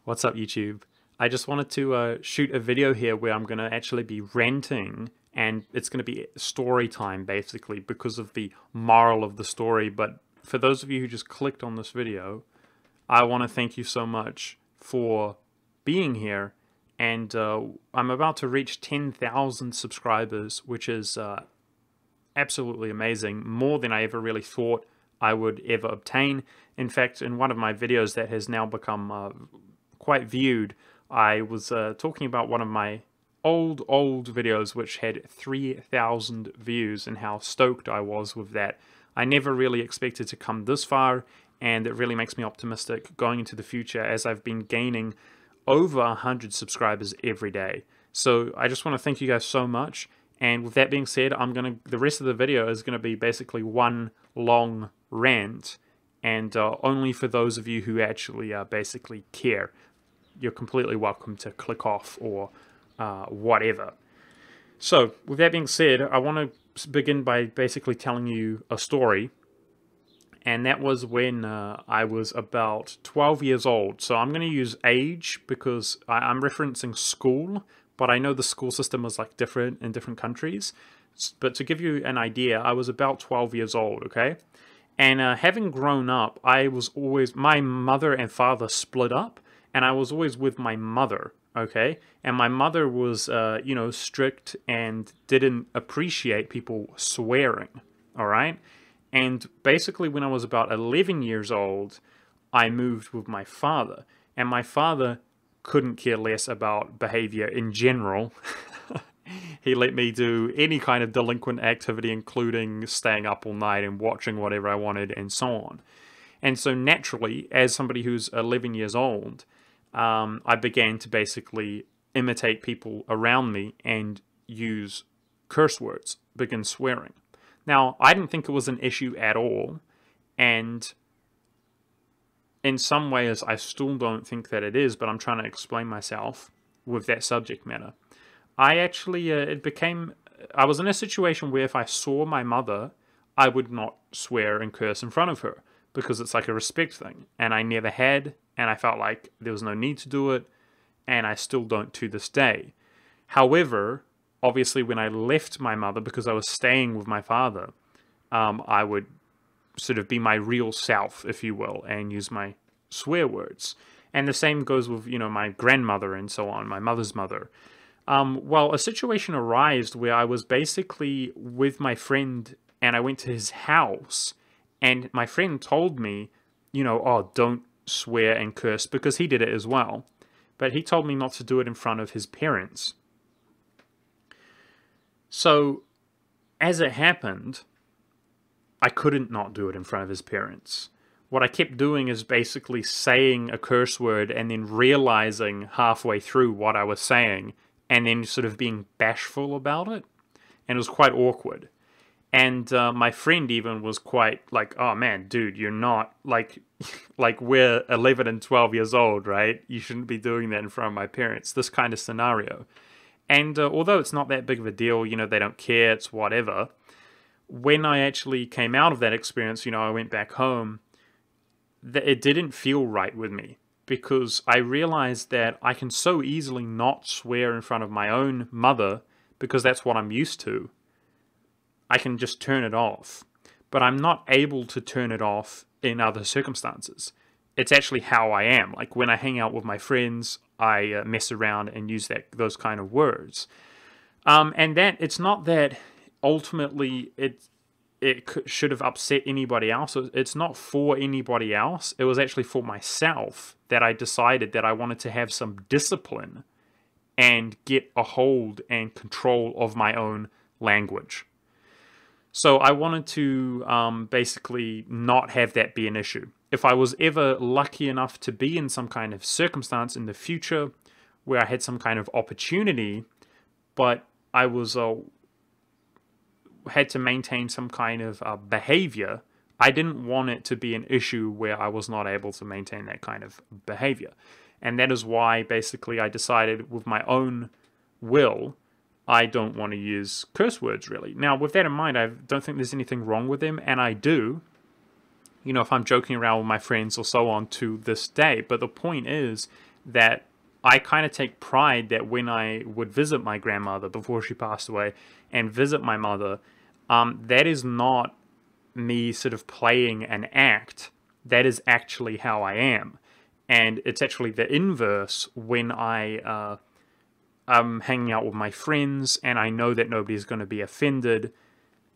What's up, YouTube? I just wanted to shoot a video here where I'm going to actually be ranting, and it's going to be story time basically because of the moral of the story. But for those of you who just clicked on this video, I want to thank you so much for being here. And I'm about to reach 10,000 subscribers, which is absolutely amazing, more than I ever really thought I would ever obtain. In fact, in one of my videos that has now become quite viewed, I was talking about one of my old videos which had 3,000 views and how stoked I was with that. I never really expected to come this far, and it really makes me optimistic going into the future as I've been gaining over 100 subscribers every day. So I just want to thank you guys so much. And with that being said, the rest of the video is gonna be basically one long rant, and only for those of you who actually basically care. You're completely welcome to click off or whatever. So with that being said, I want to begin by basically telling you a story. And that was when I was about 12 years old. So I'm going to use age because I'm referencing school, but I know the school system is like different in different countries. But to give you an idea, I was about 12 years old, okay? And having grown up, my mother and father split up, and I was always with my mother, okay? And my mother was, strict and didn't appreciate people swearing, all right? And basically when I was about 11 years old, I moved with my father. And my father couldn't care less about behavior in general. He let me do any kind of delinquent activity, including staying up all night and watching whatever I wanted and so on. And so naturally, as somebody who's 11 years old, I began to basically imitate people around me and use curse words, begin swearing. Now, I didn't think it was an issue at all, and in some ways I still don't think that it is, but I'm trying to explain myself with that subject matter. I actually, I was in a situation where if I saw my mother, I would not swear and curse in front of her, because it's like a respect thing, and I never had, and I felt like there was no need to do it, and I still don't to this day. However, obviously when I left my mother, because I was staying with my father, I would sort of be my real self, if you will, and use my swear words. And the same goes with, my grandmother and so on, my mother's mother. Well, a situation arose where I was basically with my friend and I went to his house, and my friend told me, oh, don't swear and curse, because he did it as well. But he told me not to do it in front of his parents. So, as it happened, I couldn't not do it in front of his parents. What I kept doing is basically saying a curse word and then realizing halfway through what I was saying and then sort of being bashful about it. And it was quite awkward. And my friend even was quite like, oh man, dude, you're not, like we're 11 and 12 years old, right? You shouldn't be doing that in front of my parents, this kind of scenario. And although it's not that big of a deal, they don't care, it's whatever. When I actually came out of that experience, I went back home, it didn't feel right with me, because I realized that I can so easily not swear in front of my own mother, because that's what I'm used to. I can just turn it off, but I'm not able to turn it off in other circumstances. It's actually how I am. Like when I hang out with my friends, I mess around and use those kind of words. And that it's not that ultimately it should have upset anybody else. It's not for anybody else. It was actually for myself that I decided that I wanted to have some discipline and get a hold and control of my own language. So I wanted to basically not have that be an issue. If I was ever lucky enough to be in some kind of circumstance in the future where I had some kind of opportunity, but I was had to maintain some kind of behavior, I didn't want it to be an issue where I was not able to maintain that kind of behavior. And that is why basically I decided with my own will, I don't want to use curse words really. Now with that in mind, I don't think there's anything wrong with them, and I do, if I'm joking around with my friends or so on to this day. But the point is, that I kind of take pride that when I would visit my grandmother before she passed away and visit my mother, that is not me sort of playing an act. That is actually how I am. And it's actually the inverse when I'm hanging out with my friends and I know that nobody's going to be offended,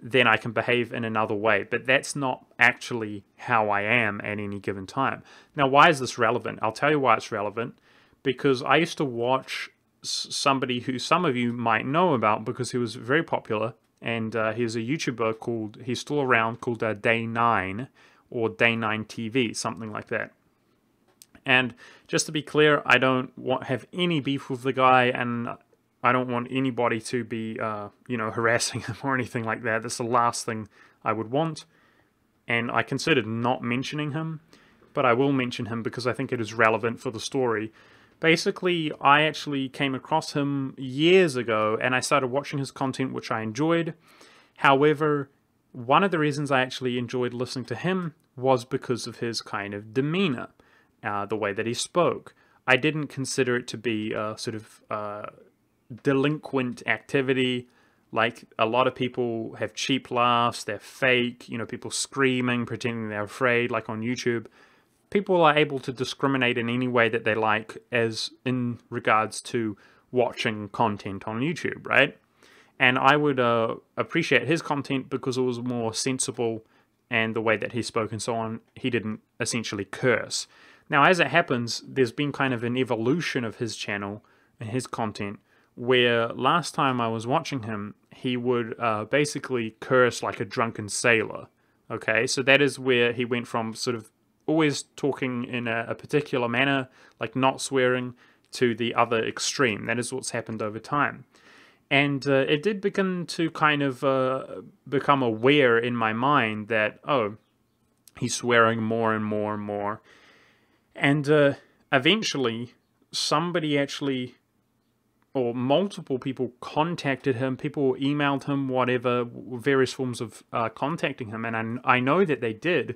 then I can behave in another way. But that's not actually how I am at any given time. Now, why is this relevant? I'll tell you why it's relevant. Because I used to watch somebody who some of you might know about because he was very popular. And he's a YouTuber he's still around, called Day 9 or Day 9 TV, something like that. And just to be clear, I don't have any beef with the guy, and I don't want anybody to be, harassing him or anything like that. That's the last thing I would want. And I considered not mentioning him, but I will mention him because I think it is relevant for the story. Basically, I actually came across him years ago, and I started watching his content, which I enjoyed. However, one of the reasons I actually enjoyed listening to him was because of his kind of demeanor. The way that he spoke. I didn't consider it to be a sort of delinquent activity. Like, a lot of people have cheap laughs, they're fake, people screaming, pretending they're afraid, like on YouTube. People are able to discriminate in any way that they like as in regards to watching content on YouTube, right? And I would appreciate his content because it was more sensible, and the way that he spoke and so on, he didn't essentially curse. Now, as it happens, there's been kind of an evolution of his channel and his content, where last time I was watching him, he would basically curse like a drunken sailor. Okay, so that is where he went from sort of always talking in a particular manner, like not swearing, to the other extreme. That is what's happened over time. And it did begin to kind of become aware in my mind that, oh, he's swearing more and more and more. And eventually, somebody actually, or multiple people contacted him, people emailed him, whatever, various forms of contacting him. And I know that they did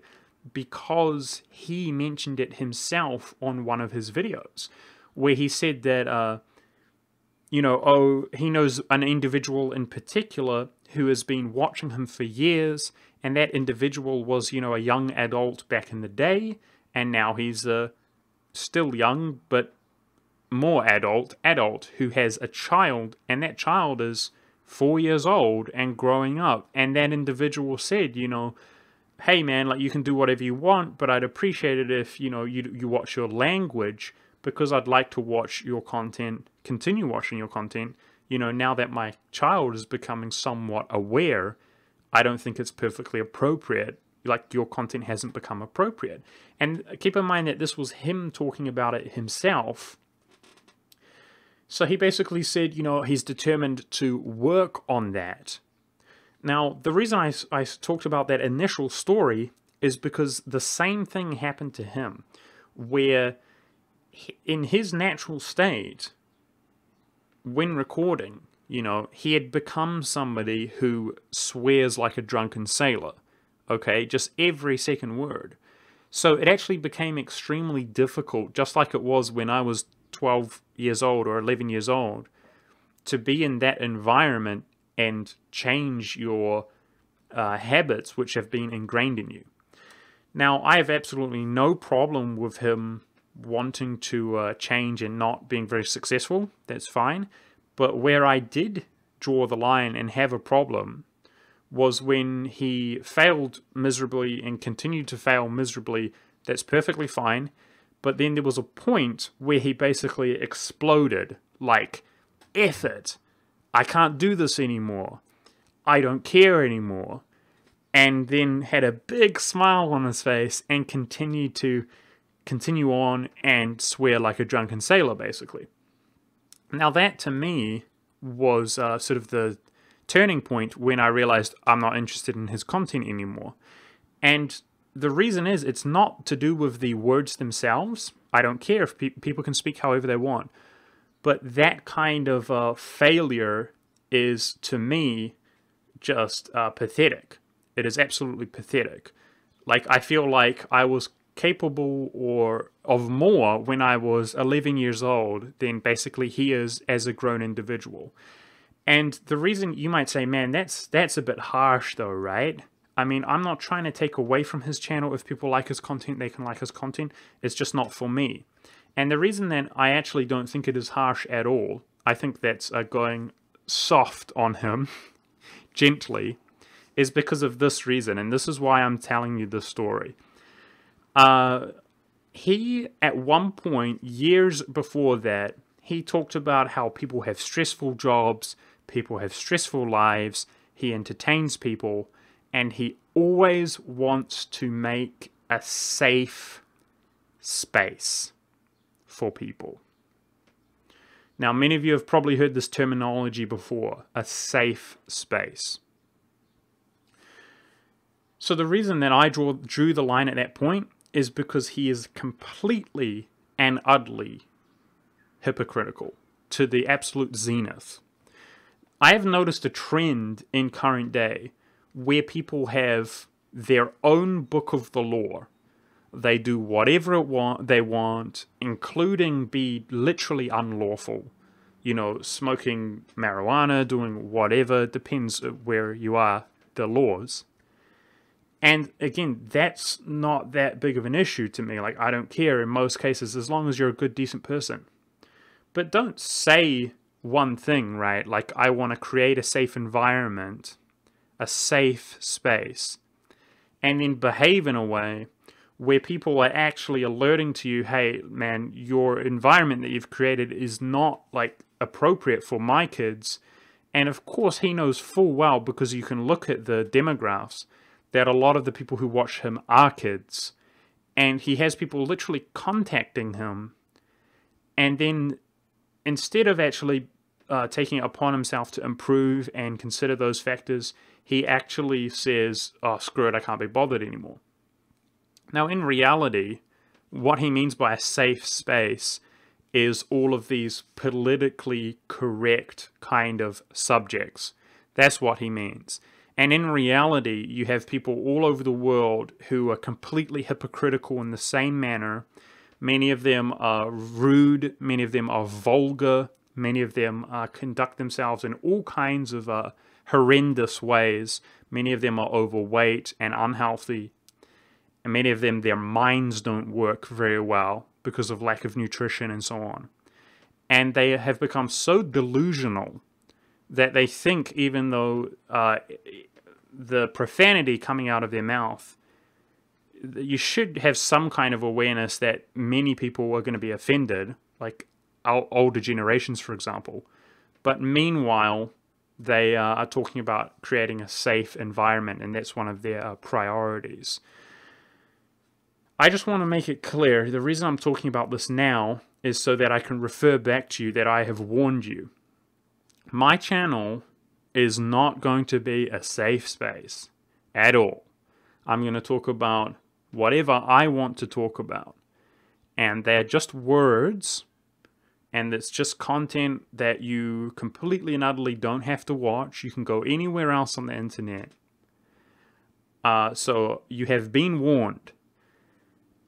because he mentioned it himself on one of his videos, where he said that, he knows an individual in particular who has been watching him for years, and that individual was, a young adult back in the day, and now he's still young, but more adult who has a child, and that child is 4 years old and growing up. And that individual said, hey man, like, you can do whatever you want, but I'd appreciate it if, you watch your language, because I'd like to watch your content, continue watching your content. Now that my child is becoming somewhat aware, I don't think it's perfectly appropriate. Like, your content hasn't become appropriate. And keep in mind that this was him talking about it himself. So he basically said, he's determined to work on that. Now, the reason I talked about that initial story is because the same thing happened to him, where in his natural state, when recording, he had become somebody who swears like a drunken sailor. Okay, just every second word. So it actually became extremely difficult, just like it was when I was 12 years old or 11 years old, to be in that environment and change your habits which have been ingrained in you. Now, I have absolutely no problem with him wanting to change and not being very successful. That's fine. But where I did draw the line and have a problem was when he failed miserably and continued to fail miserably. That's perfectly fine. But then there was a point where he basically exploded, like, F it, I can't do this anymore, I don't care anymore, and then had a big smile on his face and continued to continue on and swear like a drunken sailor, basically. Now that, to me, was sort of the turning point when I realized I'm not interested in his content anymore. And the reason is, it's not to do with the words themselves. I don't care if people can speak however they want. But that kind of failure is, to me, just pathetic. It is absolutely pathetic. Like, I feel like I was capable or of more when I was 11 years old than basically he is as a grown individual. And the reason you might say, man, that's a bit harsh though, right? I mean, I'm not trying to take away from his channel. If people like his content, they can like his content. It's just not for me. And the reason that I actually don't think it is harsh at all, I think that's going soft on him, gently, is because of this reason. And this is why I'm telling you this story. He, at one point, years before that, he talked about how people have stressful jobs, people have stressful lives, he entertains people, and he always wants to make a safe space for people. Now, many of you have probably heard this terminology before, a safe space. So the reason that I drew the line at that point is because he is completely and utterly hypocritical to the absolute zenith. I have noticed a trend in current day where people have their own book of the law. They do whatever they want, including be literally unlawful. You know, smoking marijuana, doing whatever, depends where you are, the laws. And again, that's not that big of an issue to me. Like, I don't care in most cases, as long as you're a good, decent person. But don't say one thing, right? Like, I want to create a safe environment, a safe space, and then behave in a way where people are actually alerting to you, hey, man, your environment that you've created is not, like, appropriate for my kids. And of course, he knows full well, because you can look at the demographics, that a lot of the people who watch him are kids. And he has people literally contacting him. And then instead of actually taking it upon himself to improve and consider those factors, he actually says, oh, screw it, I can't be bothered anymore. Now, in reality, what he means by a safe space is all of these politically correct kind of subjects. That's what he means. And in reality, you have people all over the world who are completely hypocritical in the same manner. Many of them are rude, many of them are vulgar, many of them conduct themselves in all kinds of horrendous ways. Many of them are overweight and unhealthy. And many of them, their minds don't work very well because of lack of nutrition and so on. And they have become so delusional that they think, even though the profanity coming out of their mouth, you should have some kind of awareness that many people are going to be offended, like our older generations, for example. But meanwhile, they are talking about creating a safe environment, and that's one of their priorities. I just want to make it clear, the reason I'm talking about this now is so that I can refer back to you that I have warned you. My channel is not going to be a safe space at all. I'm going to talk about whatever I want to talk about. And they're just words, and it's just content that you completely and utterly don't have to watch. You can go anywhere else on the internet. So you have been warned.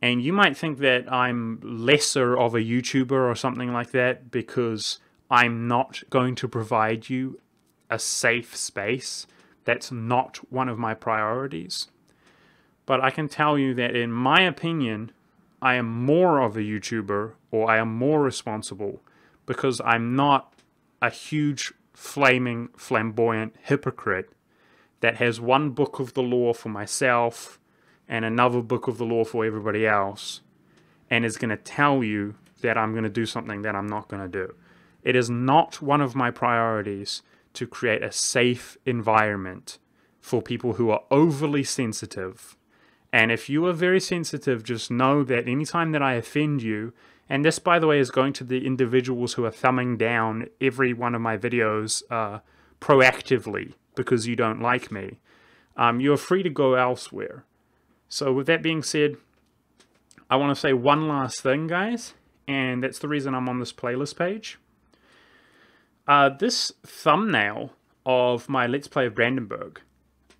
And you might think that I'm lesser of a YouTuber or something like that because I'm not going to provide you a safe space. That's not one of my priorities. But I can tell you that in my opinion, I am more of a YouTuber, or I am more responsible, because I'm not a huge, flaming, flamboyant hypocrite that has one book of the law for myself and another book of the law for everybody else, and is going to tell you that I'm going to do something that I'm not going to do. It is not one of my priorities to create a safe environment for people who are overly sensitive. And if you are very sensitive, just know that anytime that I offend you, and this, by the way, is going to the individuals who are thumbing down every one of my videos proactively because you don't like me, you are free to go elsewhere. So with that being said, I want to say one last thing, guys, and that's the reason I'm on this playlist page. This thumbnail of my Let's Play of Brandenburg,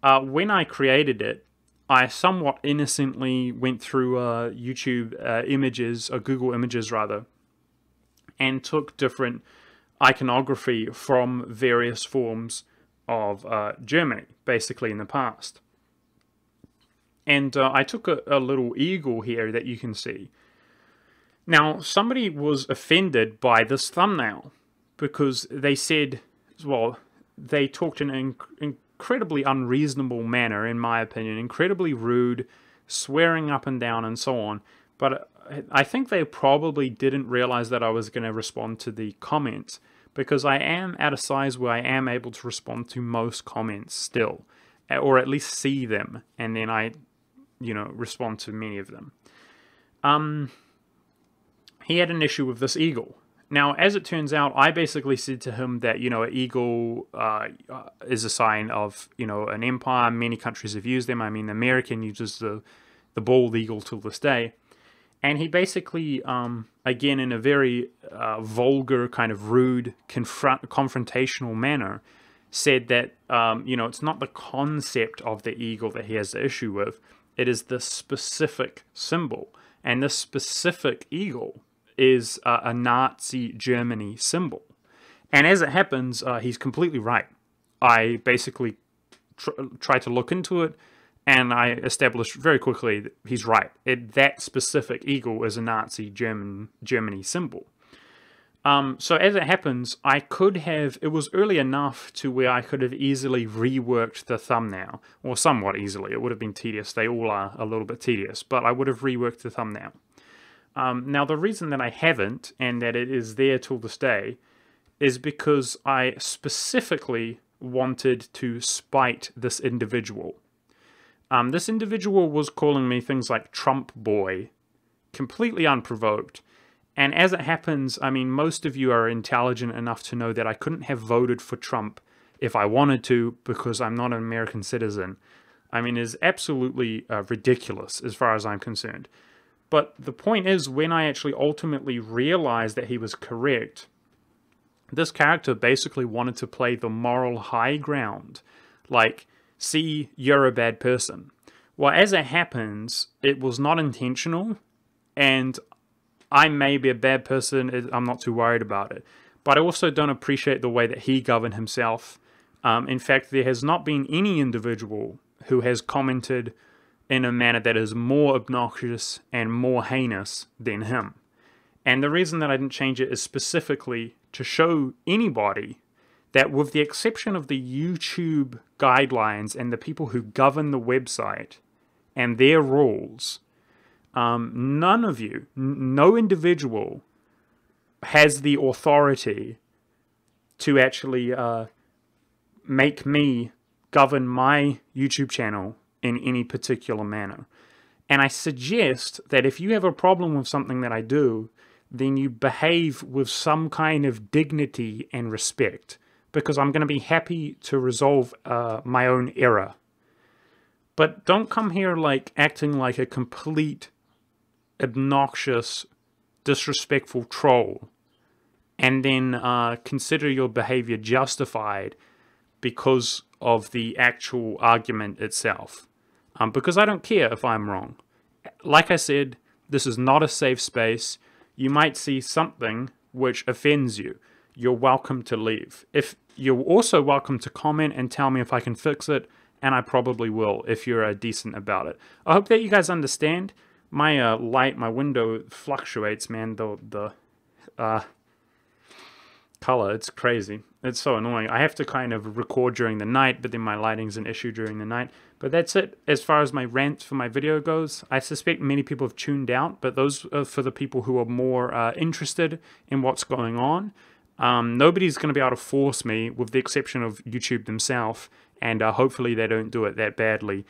when I created it, I somewhat innocently went through YouTube images, or Google Images rather, and took different iconography from various forms of Germany, basically in the past. And I took a little eagle here that you can see. Now, somebody was offended by this thumbnail because they said, well, they talked in an incredibly unreasonable manner, in my opinion, incredibly rude, swearing up and down and so on. But I think they probably didn't realize that I was going to respond to the comments, because I am at a size where I am able to respond to most comments still, or at least see them, and then I, respond to many of them. He had an issue with this eagle. Now, as it turns out, I basically said to him that, an eagle is a sign of, an empire. Many countries have used them. I mean, the American uses the bald eagle till this day. And he basically, again, in a very vulgar, kind of rude, confrontational manner, said that, it's not the concept of the eagle that he has the issue with. It is the specific symbol. And this specific eagle is a Nazi Germany symbol. And as it happens, he's completely right. I basically tried to look into it, and I established very quickly that he's right. That specific eagle is a Nazi Germany symbol. So as it happens, it was early enough to where I could have easily reworked the thumbnail, or somewhat easily. It would have been tedious. They all are a little bit tedious, but I would have reworked the thumbnail. Now, the reason that I haven't, and that it is there till this day, is because I specifically wanted to spite this individual. This individual was calling me things like Trump boy, completely unprovoked. And as it happens, I mean, most of you are intelligent enough to know that I couldn't have voted for Trump if I wanted to, because I'm not an American citizen. I mean, it's absolutely ridiculous as far as I'm concerned. But the point is, when I actually ultimately realized that he was correct, this character basically wanted to play the moral high ground. Like, see, you're a bad person. Well, as it happens, it was not intentional, and I may be a bad person, I'm not too worried about it. But I also don't appreciate the way that he governed himself. In fact, there has not been any individual who has commented in a manner that is more obnoxious and more heinous than him. And the reason that I didn't change it is specifically to show anybody that, with the exception of the YouTube guidelines and the people who govern the website and their rules, none of you, no individual has the authority to actually make me govern my YouTube channel in any particular manner. And I suggest that if you have a problem with something that I do, then you behave with some kind of dignity and respect, because I'm going to be happy to resolve my own error. But don't come here like acting like a complete, obnoxious, disrespectful troll, and then consider your behavior justified because of the actual argument itself. Because I don't care if I'm wrong. Like I said, this is not a safe space. You might see something which offends you. You're welcome to leave. If you're also welcome to comment and tell me if I can fix it, and I probably will if you're decent about it. I hope that you guys understand. My my window fluctuates, man. The color, it's crazy. It's so annoying. I have to kind of record during the night, but then my lighting's an issue during the night. But that's it as far as my rant for my video goes. I suspect many people have tuned out, but those are for the people who are more interested in what's going on. Nobody's going to be able to force me, with the exception of YouTube themselves, and hopefully they don't do it that badly,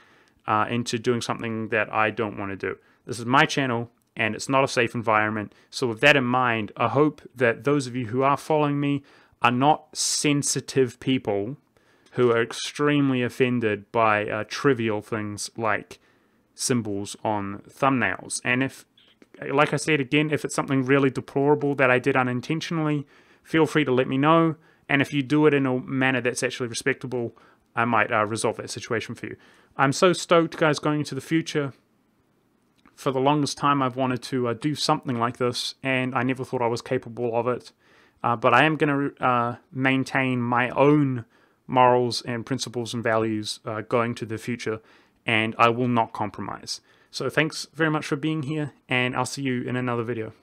into doing something that I don't want to do. This is my channel, and it's not a safe environment. So with that in mind, I hope that those of you who are following me are not sensitive people who are extremely offended by trivial things like symbols on thumbnails. And if, like I said again, if it's something really deplorable that I did unintentionally, feel free to let me know. And if you do it in a manner that's actually respectable, I might resolve that situation for you. I'm so stoked, guys, going into the future. For the longest time, I've wanted to do something like this, and I never thought I was capable of it. But I am going to maintain my own morals and principles and values going to the future, and I will not compromise. So thanks very much for being here, and I'll see you in another video.